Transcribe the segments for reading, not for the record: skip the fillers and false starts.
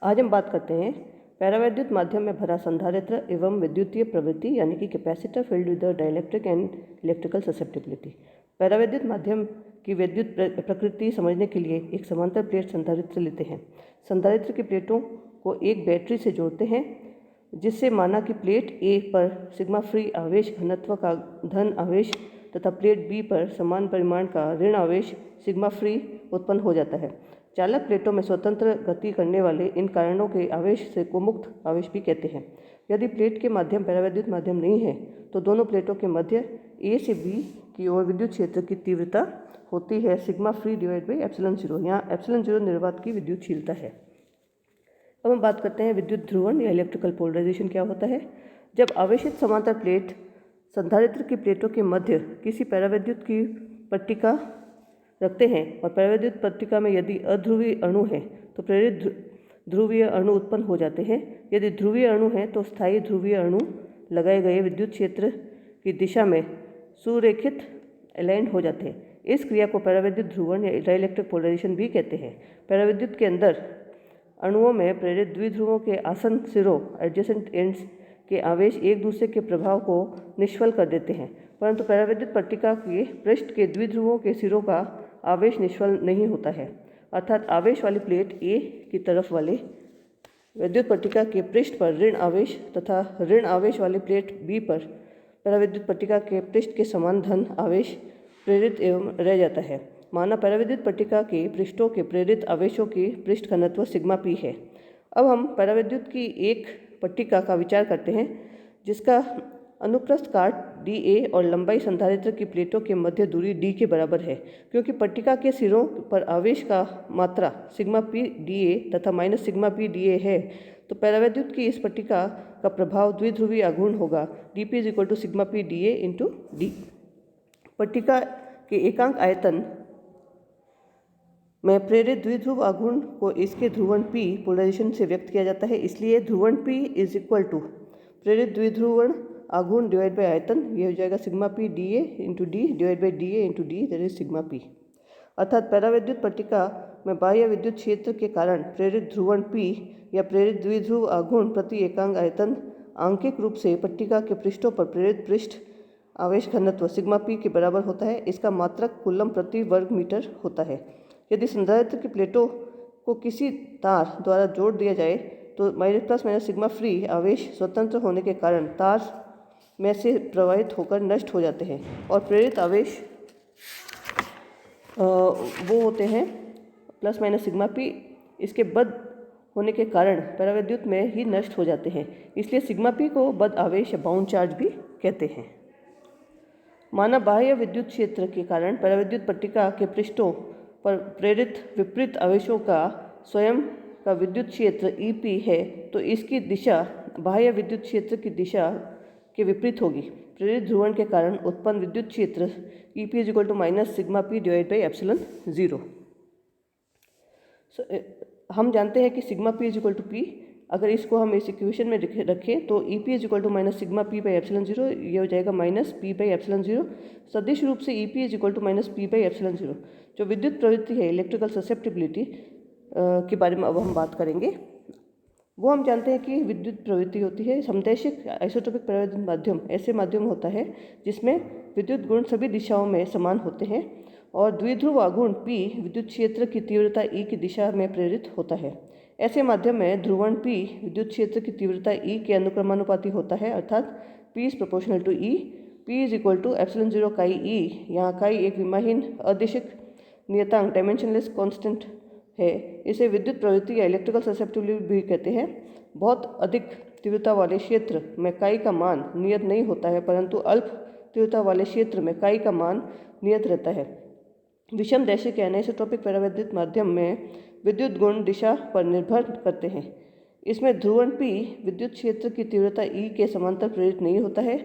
आज हम बात करते हैं पैरावैद्युत माध्यम में भरा संधारित्र एवं विद्युतीय प्रवृत्ति यानी कि capacitor filled with dielectric and electrical susceptibility. पैरावैद्युत माध्यम की विद्युत प्रकृति समझने के लिए एक समांतर प्लेट संधारित्र लेते हैं। संधारित्र की प्लेटों को एक बैटरी से जोड़ते हैं, जिससे माना कि प्लेट ए पर सिग्मा फ्री आवेश घनत्व का धन आवेश तथा प्लेट बी पर समान परिमाण का ऋण आवेश सिग्मा फ्री उत्पन्न हो जाता है। चालक प्लेटों में स्वतंत्र गति करने वाले इन कारणों के आवेश से को मुक्त आवेश भी कहते हैं। यदि प्लेट के माध्यम पैरावैद्युत माध्यम नहीं है तो दोनों प्लेटों के मध्य ए से बी की ओर विद्युत क्षेत्र की तीव्रता होती है sigma free divide by epsilon zero. यहाँ एप्सिलॉन जीरो निर्वात की विद्युतशीलता है। अब हम बात करते हैं विद्युत ध्रुवण या इलेक्ट्रिकल पोलराइजेशन क्या होता है। जब आवेशित समांतर प्लेट संधारित्र की प्लेटों के मध्य किसी पैरावैद्युत की पट्टिका रखते हैं और पैरावैद्युत पट्टिका में यदि अध्रुवीय अणु है तो प्रेरित ध्रुवीय अणु उत्पन्न हो जाते हैं। यदि ध्रुवीय अणु है तो स्थायी ध्रुवीय अणु लगाए गए विद्युत क्षेत्र की दिशा में सुरेखित अलाइंड हो जाते हैं। इस क्रिया को पैरावैद्युत ध्रुवण या डाइलेक्ट्रिक पोलराइजेशन भी कहते हैं। पैरावैद्युत के अंदर अणुओं में प्रेरित द्विध्रुवों के आसन्न सिरों एडजेसेंट एंड्स के आवेश एक दूसरे के प्रभाव को निष्फल कर देते हैं, परंतु पैरावैद्युत पट्टिका के पृष्ठ के द्विध्रुवों के सिरों का आवेश निष्फल नहीं होता है। अर्थात आवेश वाली प्लेट ए की तरफ वाले विद्युत पट्टिका के पृष्ठ पर ऋण आवेश तथा ऋण आवेश वाली प्लेट बी पर पैरावैद्युत पट्टिका के पृष्ठ के समान धन आवेश प्रेरित एवं रह जाता है। माना पैरावैद्युत पट्टिका के पृष्ठों के प्रेरित आवेशों की पृष्ठ घनत्व सिग्मा पी है। अब हम पैरावैद्युत की एक पट्टिका का विचार करते हैं जिसका अनुप्रस्थ काट डी ए और लंबाई संधारित्र की प्लेटों के मध्य दूरी डी के बराबर है। क्योंकि पट्टिका के सिरों पर आवेश का मात्रा सिग्मा पी डी ए तथा माइनस सिग्मा पी डी ए है, तो पैरावैद्युत की इस पट्टिका का प्रभाव द्विध्रुवीय आघूर्ण होगा D P is equal to sigma P D A into D. पट्टिका के एकांक आयतन में प्रेरित द्विध्रुव आघूर्ण को इसके ध्रुवण P पोलराइजेशन से व्यक्त किया जाता है। इसलिए ध्रुवण P इज इक्वल टू प्रेरित द्विध्रुवण आघूर्ण डिवाइड बाई आयतन, ये हो जाएगा sigma P D A into D divide by D A into D, that is sigma P. अर्थात पैरावैद्युत पट्टिका में बाह्य विद्युत क्षेत्र के कारण प्रेरित ध्रुवण P या प्रेरित द्विध्रुव आघूर्ण प्रति एकांक आयतन आंकिक रूप से पट्टिका के पृष्ठों पर प्रेरित पृष्ठ आवेश घनत्व सिग्मा पी के बराबर होता है। इसका मात्रक कूलम प्रति वर्ग मीटर होता है। यदि संधारित्र की प्लेटों को किसी तार द्वारा जोड़ दिया जाए तो प्लस माइनस सिग्मा फ्री आवेश स्वतंत्र होने के कारण तार में से प्रवाहित होकर नष्ट हो जाते हैं और प्रेरित आवेश वो होते हैं प्लस माइनस सिग्मा पी, इसके बद होने के कारण पैरावैद्युत में ही नष्ट हो जाते हैं। इसलिए सिग्मा पी को बद आवेश या बाउंड चार्ज भी कहते हैं। माना बाह्य विद्युत क्षेत्र के कारण पैरावैद्युत पट्टिका के पृष्ठों पर प्रेरित विपरीत आवेशों का स्वयं का विद्युत क्षेत्र EP है, तो इसकी दिशा बाह्य विद्युत क्षेत्र की दिशा के विपरीत होगी। प्रेरित ध्रुवण के कारण उत्पन्न विद्युत क्षेत्र EP is equal to minus sigma P divide by epsilon zero. हम जानते हैं कि sigma P is equal to P. अगर इसको हम इस इक्वेशन में रखें तो EP is equal to minus sigma P by epsilon zero, ये हो जाएगा minus P by epsilon zero. सदिश रूप से EP is equal to minus P by epsilon zero. जो विद्युत प्रवृत्ति है इलेक्ट्रिकल ससेप्टिबिलिटी के बारे में अब हम बात करेंगे। वो हम जानते हैं कि विद्युत प्रवृत्ति होती है समदैशिक आइसोटोपिक पैरावैद्युत माध्यम ऐसे माध्यम होता है जिसमें विद्युत गुण सभी दिशाओं में समान होते हैं और द्विध्रुव आघूर्ण P विद्युत क्षेत्र की तीव्रता E की दिशा में प्रेरित होता है। ऐसे माध्यम में ध्रुवण P विद्युत क्षेत्र की तीव्रता E के अनुक्रमानुपाती होता है, अर्थात P is proportional to E। P is equal to epsilon zero chi E। यहाँ काई एक विमाहीन अदिशिक नियतांक डायमेंशनलेस कांस्टेंट है। इसे विद्युत प्रवृत्ति या इलेक्ट्रिकल ससेप्टिबिलिटी भी कहते हैं। बहुत अधिक तीव्रता वाले क्षेत्र में काई का मान नियत नहीं होता है, परंतु अल्प तीव्रता वाले क्षेत्र में काई का मान नियत रहता है। विषम दैशिक या अनिसोट्रोपिक पैरावैद्युत माध्यम में विद्युत गुण दिशा पर निर्भर करते हैं। इसमें ध्रुवण P विद्युत क्षेत्र की तीव्रता E के समांतर प्रेरित नहीं होता है।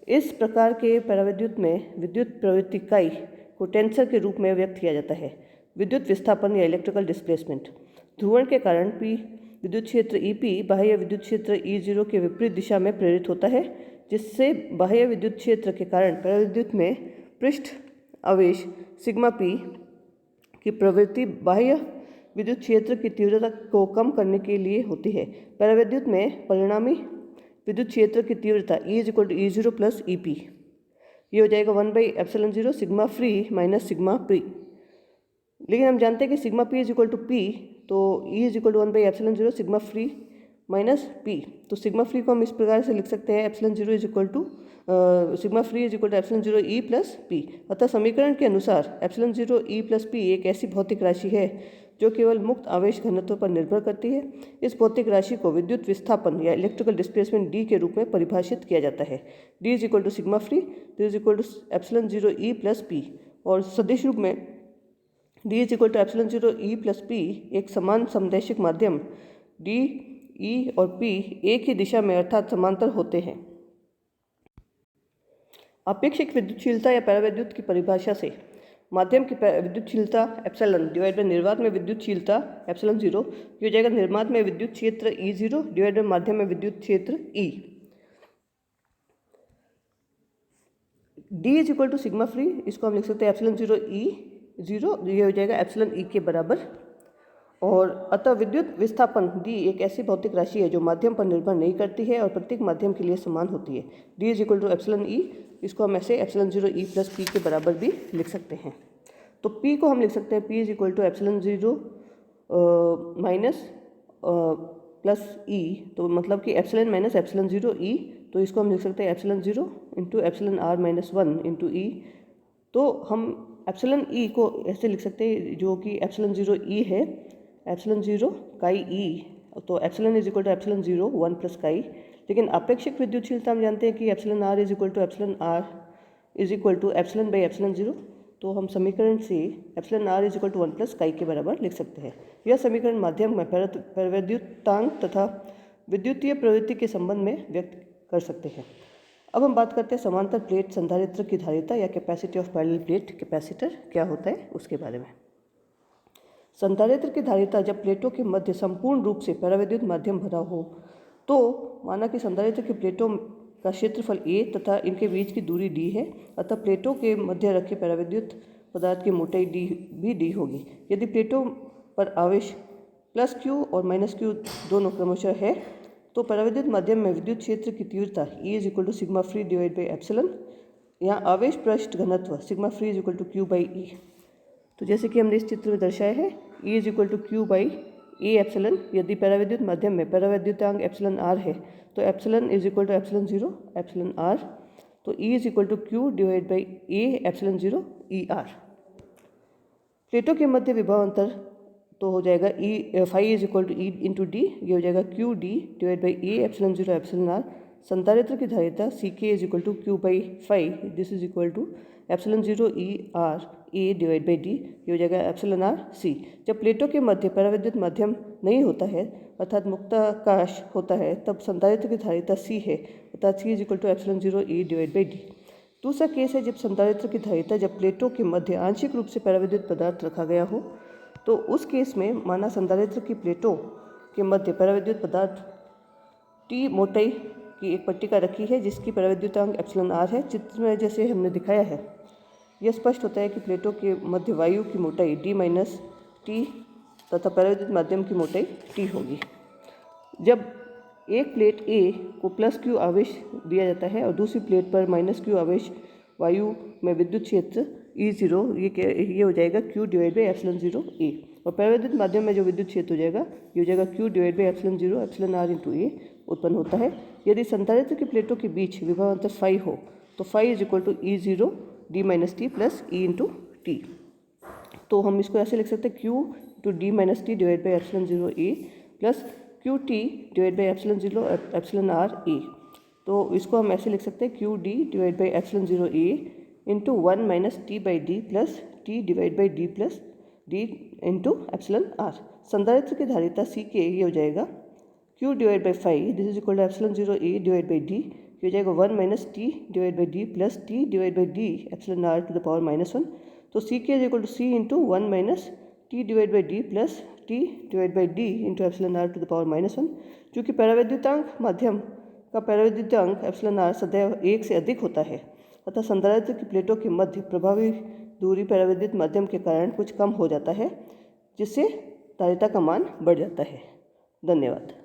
इस प्रकार के पैरावैद्युत में विद्युत प्रवृत्ति काई को टेंसर के रूप में व्यक्त किया जाता है। विद्युत विस्थापन या इलेक्ट्रिकल डिस्प्लेसमेंट ध्रुवण के कारण P विद्युत क्षेत्र EP बाह्य विद्युत क्षेत्र E0 के विपरीत दिशा में प्रेरित होता है, जिससे बाह्य विद्युत क्षेत्र के कारण पैरावैद्युत में पृष्ठ आवेश सिग्मा P की प्रवृत्ति बाह्य विद्युत क्षेत्र की तीव्रता को कम करने के लिए होती है। परावैद्युत में परिणामी विद्युत क्षेत्र की तीव्रता E = E0 + EP, ये हो जाएगा 1/ε0 sigma free minus sigma P. लेकिन हम जानते हैं कि सिग्मा पी = P, तो E = 1/ε0 sigma free minus P. तो सिग्मा फ्री को हम इस प्रकार से लिख सकते हैं ε0 सिग्मा फ्री ε0 E + P। अतः समीकरण के अनुसार ε0 E + P एक ऐसी भौतिक राशि है जो केवल मुक्त आवेश घनत्व पर निर्भर करती है। इस भौतिक राशि को विद्युत विस्थापन या इलेक्ट्रिकल डिस्प्लेसमेंट D के रूप में परिभाषित किया जाता है। D = sigma free, D = ε0 E + P, और सदिश रूप में D = ε0 E + P एक समान समदैशिक माध्यम D, E और P एक ही दिशा में अर्थात समांतर होते हैं। अपेक्षिक विद्युतशीलता या परावैद्युत की परिभाषा से माध्यम की विद्युतशीलता एप्सिलॉन डिवाइड बाय निर्वात में विद्युतशीलता ε0 हो जाएगा निर्वात में विद्युत क्षेत्र E0 डिवाइड बाय माध्यम में विद्युत क्षेत्र E। D = सिग्मा फ्री, इसको हम लिख सकते हैं ε0 E0, ये हो जाएगा एप्सिलॉन E के बराबर। और अतः विद्युत विस्थापन D एक ऐसी भौतिक राशि है जो माध्यम पर निर्भर नहीं करती है और प्रत्येक माध्यम के लिए समान होती है। D = एप्सिलॉन E, इसको हम ऐसे ε0 E + P के बराबर भी लिख सकते हैं। तो P को हम लिख सकते हैं P = ε0 माइनस प्लस E, तो मतलब कि एप्सिलॉन माइनस ε0 E, तो इसको हम लिख सकते हैं ε0 × εr-1 × E। तो हम एप्सिलॉन E को ऐसे लिख सकते हैं जो कि ε0 E है, ε0 काई E, तो एप्सिलॉन = ε0 1 + काई। लेकिन अपेक्षिक विद्युतशीलता हम जानते हैं कि εr = ε0, तो हम समीकरण से εr = 1 + काई के बराबर लिख सकते हैं। यह समीकरण माध्यम में परावैद्युतांक तथा विद्युतीय प्रवृत्ति के संबंध में व्यक्त कर सकते हैं। अब हम बात करते हैं समांतर प्लेट संधारित्र की धारिता या capacity of parallel plate capacitor क्या होता है उसके बारे में। संधारित्र की धारिता जब प्लेटों के मध्य संपूर्ण रूप से परावैद्युत माध्यम भरा हो, तो माना कि संधारित्र की प्लेटों का क्षेत्रफल A तथा इनके बीच की दूरी D है, अतः प्लेटों के मध्य रखे परावैद्युत पदार्थ की मोटाई D भी D होगी। यदि प्लेटों पर आवेश +Q और -Q दोनों क्रमशः है, तो परावैद्युत माध्यम में विद्युत क्षेत्र की तीव्रता E = sigma free divide by epsilon, यहाँ आवेश पृष्ठ घनत्व सिग्मा फ्री = Q/E। तो जैसे कि हमने इस चित्र में दर्शाया है, E = Q/A एप्सिलॉन। यदि परावैद्युत माध्यम में परावैद्युतांक एप्सिलॉन r है, तो एप्सिलॉन = ε0 एप्सिलॉन r, तो E = Q divide by A epsilon 0 ER। प्लेटों के मध्य विभव अंतर तो हो जाएगा phi = E × D, ये हो जाएगा QD divide by A epsilon 0 epsilon r। संधारित्र की धारिता CK = Q/phi, this is equal to ε0 ER A divide by D, ये हो जाएगा एप्सिलॉन r C। जब प्लेटों के मध्य परावैद्युत माध्यम नहीं होता है अर्थात मुक्ताकाश होता है, तब संधारित्र की धारिता C है, अर्थात C = ε0 E divide by D। दूसरा केस है जब संधारित्र की धारिता जब प्लेटों के मध्य आंशिक रूप से परावैद्युत पदार्थ रखा गया हो, तो उस केस में माना संधारित्र की प्लेटों के मध्य परावैद्युत पदार्थ T मोटाई की एक पट्टिका रखी है जिसकी परावैद्युतांक एप्सिलॉन r है। चित्र में जैसे हमने दिखाया है, यह स्पष्ट होता है कि प्लेटों के मध्य वायु की मोटाई D - T तथा परावैद्युत माध्यम की मोटाई T होगी। जब एक प्लेट A को +Q आवेश दिया जाता है और दूसरी प्लेट पर -Q आवेश वायु में विद्युत क्षेत्र E0 ये हो जाएगा Q divide by epsilon 0 A, और परावैद्युत माध्यम में जो विद्युत क्षेत्र हो जाएगा ये हो जाएगा Q divide by epsilon 0 epsilon r × A उत्पन्न होता है। यदि संधारित्र की प्लेटों के बीच विभव अंतर phi हो, तो phi = E0 D - T + E × T। तो हम इसको ऐसे लिख सकते हैं Q × D - T divide by epsilon 0 A plus QT divide by epsilon 0 epsilon r A। तो इसको हम ऐसे लिख सकते हैं QD divide by epsilon 0 A × 1 - T/D plus T divide by D plus D × epsilon r। संधारित्र की धारिता CK ये हो जाएगा Q divide by phi, this is equal to epsilon 0 A divide by D, ये हो जाएगा 1 - T divide by D plus T divide by D epsilon r to the power -1। तो CK = C × 1 - T divide by D plus T divide by D × epsilon r to the power -1। चूँकि परावैद्युतांक माध्यम का परावैद्युतांक epsilon r सदैव 1 से अधिक होता है, अतः संधारित्र की प्लेटों के मध्य प्रभावी दूरी परावैद्युत माध्यम के कारण कुछ कम हो जाता है, जिससे धारिता का मान बढ़ जाता है। धन्यवाद।